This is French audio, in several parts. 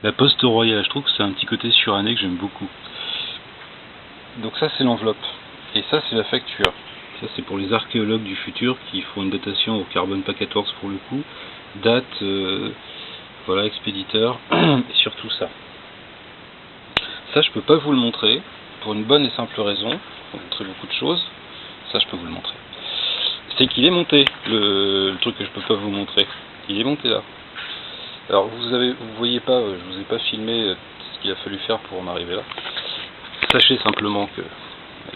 la Poste Royale. Je trouve que c'est un petit côté suranné que j'aime beaucoup. Donc ça c'est l'enveloppe, et ça c'est la facture. Ça c'est pour les archéologues du futur qui font une datation au carbone pas 14 pour le coup. Date, voilà, expéditeur, et surtout ça. Ça je peux pas vous le montrer, pour une bonne et simple raison. Vous montrer beaucoup de choses, ça je peux vous le montrer. C'est qu'il est monté, le truc que je peux pas vous montrer. Il est monté là. Alors vous voyez pas, je vous ai pas filmé ce qu'il a fallu faire pour en arriver là. Sachez simplement que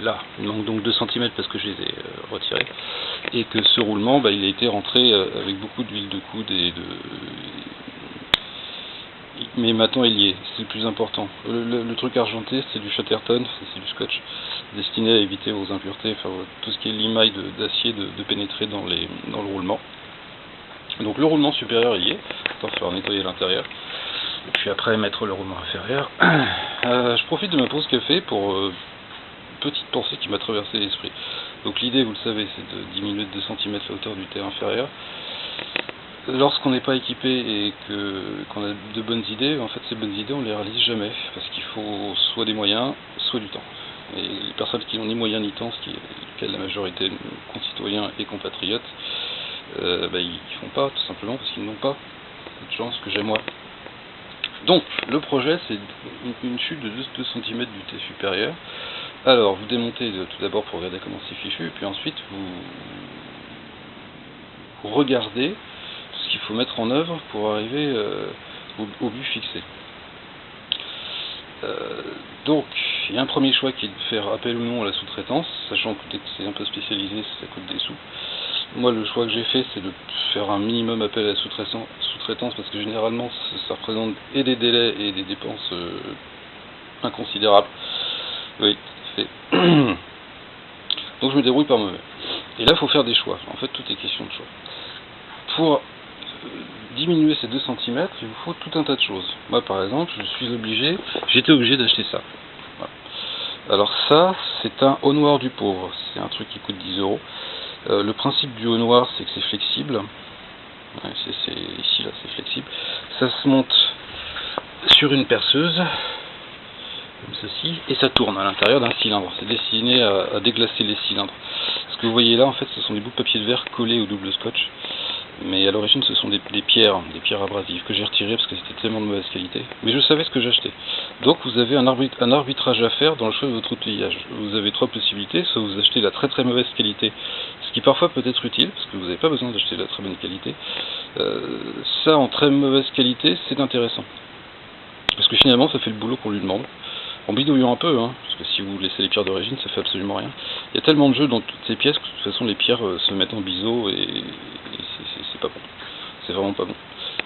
là, il manque donc 2 cm parce que je les ai retirés, et que ce roulement, il a été rentré avec beaucoup d'huile de coude mais maintenant il y est, c'est le plus important. Le truc argenté, c'est du Chatterton, c'est du scotch destiné à éviter aux impuretés, enfin tout ce qui est limaille d'acier de pénétrer dans le roulement. Donc le roulement supérieur il y est, il va falloir nettoyer l'intérieur. Et puis après mettre le roulement inférieur. Je profite de ma pause café pour petite pensée qui m'a traversé l'esprit. Donc l'idée, vous le savez, c'est de diminuer de 2 cm la hauteur du terre inférieur. Lorsqu'on n'est pas équipé et qu'on a de bonnes idées, en fait ces bonnes idées on les réalise jamais, parce qu'il faut soit des moyens, soit du temps. Et les personnes qui n'ont ni moyens ni temps, ce qui est le cas de la majorité de nos concitoyens et compatriotes, ils font pas, tout simplement parce qu'ils n'ont pas de chance que j'ai moi. Donc le projet c'est une chute de 2 cm du T supérieur. Alors vous démontez tout d'abord pour regarder comment c'est fichu, et puis ensuite vous regardez ce qu'il faut mettre en œuvre pour arriver au but fixé. Donc il y a un premier choix qui est de faire appel ou non à la sous-traitance, sachant que c'est un peu spécialisé, ça coûte des sous. Moi le choix que j'ai fait c'est de faire un minimum appel à la sous-traitance, parce que généralement ça représente et des délais et des dépenses inconsidérables. Oui, c'est... Donc je me débrouille par moi-même. Et là il faut faire des choix, en fait tout est question de choix. Pour diminuer ces 2 cm, il vous faut tout un tas de choses. Moi par exemple, j'étais obligé d'acheter ça. Voilà. Alors ça, c'est un haut noir du pauvre, c'est un truc qui coûte 10 €. Le principe du haut noir, c'est que c'est flexible. Ouais, ici là, c'est flexible. Ça se monte sur une perceuse, comme ceci, et ça tourne à l'intérieur d'un cylindre. C'est destiné à déglacer les cylindres. Ce que vous voyez là, en fait, ce sont des bouts de papier de verre collés au double scotch. Mais à l'origine ce sont des pierres abrasives que j'ai retirées parce que c'était tellement de mauvaise qualité. Mais je savais ce que j'achetais. Donc vous avez un arbitrage à faire dans le choix de votre outillage. Vous avez 3 possibilités, soit vous achetez la très très mauvaise qualité, ce qui parfois peut être utile, parce que vous n'avez pas besoin d'acheter de la très bonne qualité. Ça en très mauvaise qualité, c'est intéressant. Parce que finalement ça fait le boulot qu'on lui demande. En bidouillant un peu, parce que si vous laissez les pierres d'origine, ça fait absolument rien. Il y a tellement de jeux dans toutes ces pièces que de toute façon les pierres se mettent en biseau et c'est pas bon. C'est vraiment pas bon.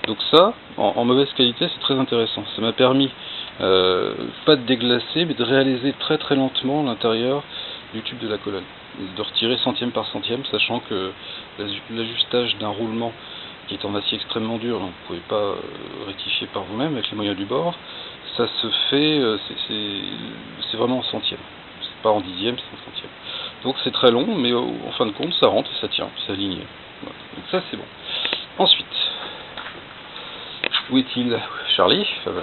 Donc ça, en mauvaise qualité, c'est très intéressant. Ça m'a permis, pas de déglacer, mais de réaliser très très lentement l'intérieur du tube de la colonne. De retirer centième par centième, sachant que l'ajustage d'un roulement qui est en acier extrêmement dur, donc vous ne pouvez pas rectifier par vous-même avec les moyens du bord, ça se fait, c'est vraiment en centième. C'est pas en dixième, c'est en centième. Donc c'est très long, mais en fin de compte, ça rentre et ça tient, c'est aligné. Voilà. Donc ça c'est bon. Ensuite, où est-il, Charlie? Voilà.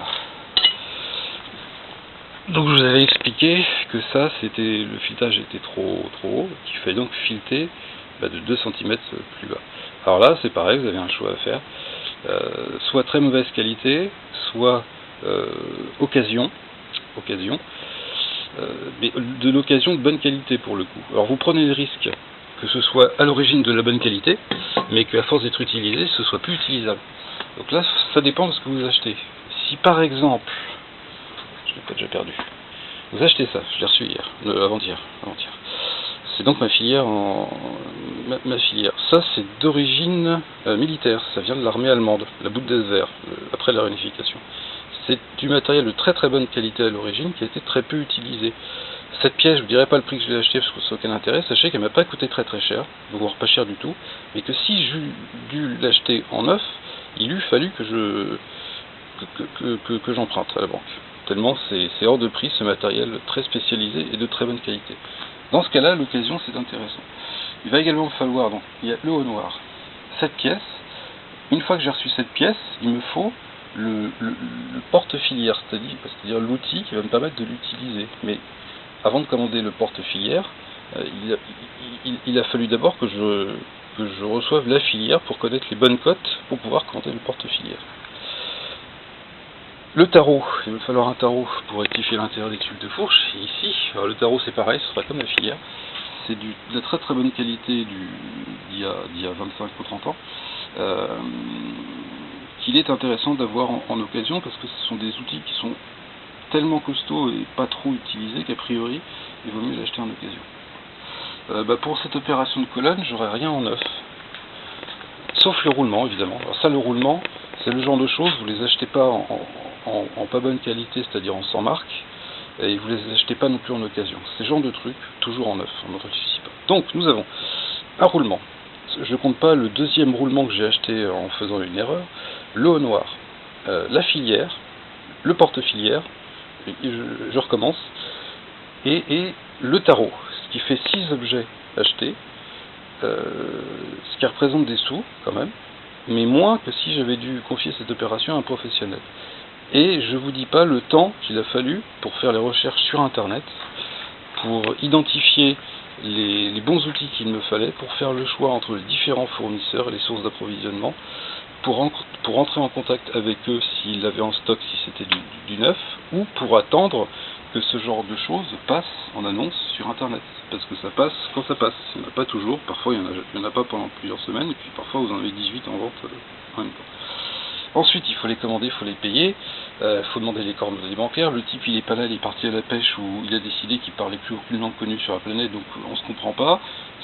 Donc je vous avais expliqué que ça, le filetage était trop haut, qu'il fallait donc fileter de 2 cm plus bas. Alors là, c'est pareil, vous avez un choix à faire. Soit très mauvaise qualité, soit occasion, mais de l'occasion de bonne qualité pour le coup. Alors vous prenez le risque que ce soit à l'origine de la bonne qualité, mais qu'à force d'être utilisé, ce soit plus utilisable. Donc là, ça dépend de ce que vous achetez. Si par exemple, je l'ai pas déjà perdu, vous achetez ça, je l'ai reçu hier, avant-hier. C'est donc ma filière ma filière. Ça c'est d'origine militaire, ça vient de l'armée allemande, la Bundeswehr, après la réunification. C'est du matériel de très très bonne qualité à l'origine qui a été très peu utilisé. Cette pièce, je ne vous dirai pas le prix que je l'ai acheté parce que ça n'a aucun intérêt, sachez qu'elle ne m'a pas coûté très très cher, voire pas cher du tout, mais que si j'ai dû l'acheter en neuf, il eût fallu que j'emprunte à la banque. Tellement c'est hors de prix ce matériel très spécialisé et de très bonne qualité. Dans ce cas-là, l'occasion c'est intéressant. Il va également falloir, donc il y a le haut noir. Cette pièce, une fois que j'ai reçu cette pièce, il me faut le porte-filière, c'est-à-dire l'outil qui va me permettre de l'utiliser. Mais avant de commander le porte-filière, il a fallu d'abord que je reçoive la filière pour connaître les bonnes cotes pour pouvoir commander le porte-filière. Le tarot, il va falloir un tarot pour rectifier l'intérieur des tubes de fourche. Et ici, alors le tarot c'est pareil, ce sera comme la filière. C'est de la très très bonne qualité d'il y a 25 ou 30 ans. Qu'il est intéressant d'avoir en occasion parce que ce sont des outils qui sont tellement costauds et pas trop utilisés qu'a priori il vaut mieux l'acheter en occasion. Pour cette opération de colonne, j'aurais rien en neuf. Sauf le roulement évidemment. Alors ça, le roulement, c'est le genre de choses, vous les achetez pas en pas bonne qualité, c'est-à-dire en sans marque, et vous les achetez pas non plus en occasion. Ces genres de trucs, toujours en neuf, on ne réfléchit pas. Donc nous avons un roulement. Je ne compte pas le deuxième roulement que j'ai acheté en faisant une erreur, le haut noir, la filière, le porte-filière, je recommence, et le tarot, ce qui fait 6 objets achetés, ce qui représente des sous quand même, mais moins que si j'avais dû confier cette opération à un professionnel. Et je vous dis pas le temps qu'il a fallu pour faire les recherches sur internet, pour identifier les bons outils qu'il me fallait, pour faire le choix entre les différents fournisseurs et les sources d'approvisionnement, pour entrer en contact avec eux s'ils l'avaient en stock, si c'était du neuf, ou pour attendre que ce genre de choses passe en annonce sur internet, parce que ça passe quand ça passe, il n'y en a pas toujours, parfois il n'y en a pas pendant plusieurs semaines, et puis parfois vous en avez 18 en vente en même temps. Ensuite, il faut les commander, il faut les payer, il faut demander les coordonnées bancaires. Le type, il est pas là, il est parti à la pêche ou il a décidé qu'il parlait plus aucune langue connue sur la planète, donc on se comprend pas.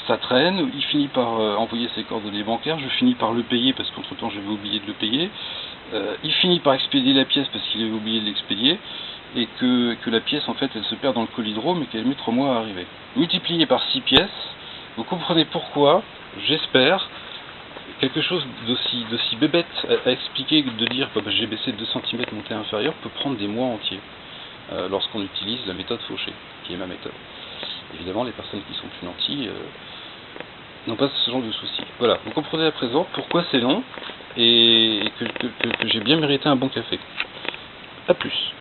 Ça traîne, il finit par envoyer ses coordonnées bancaires, je finis par le payer parce qu'entre temps j'avais oublié de le payer. Il finit par expédier la pièce parce qu'il avait oublié de l'expédier et que la pièce en fait elle se perd dans le colidrome et qu'elle met 3 mois à arriver. Multiplié par 6 pièces, vous comprenez pourquoi, j'espère, quelque chose d'aussi bébête à expliquer que de dire que j'ai baissé de 2 cm montée inférieure peut prendre des mois entiers lorsqu'on utilise la méthode Fauché, qui est ma méthode. Évidemment, les personnes qui sont plus nanties n'ont pas ce genre de soucis. Voilà, vous comprenez à présent pourquoi c'est long et que j'ai bien mérité un bon café. A plus.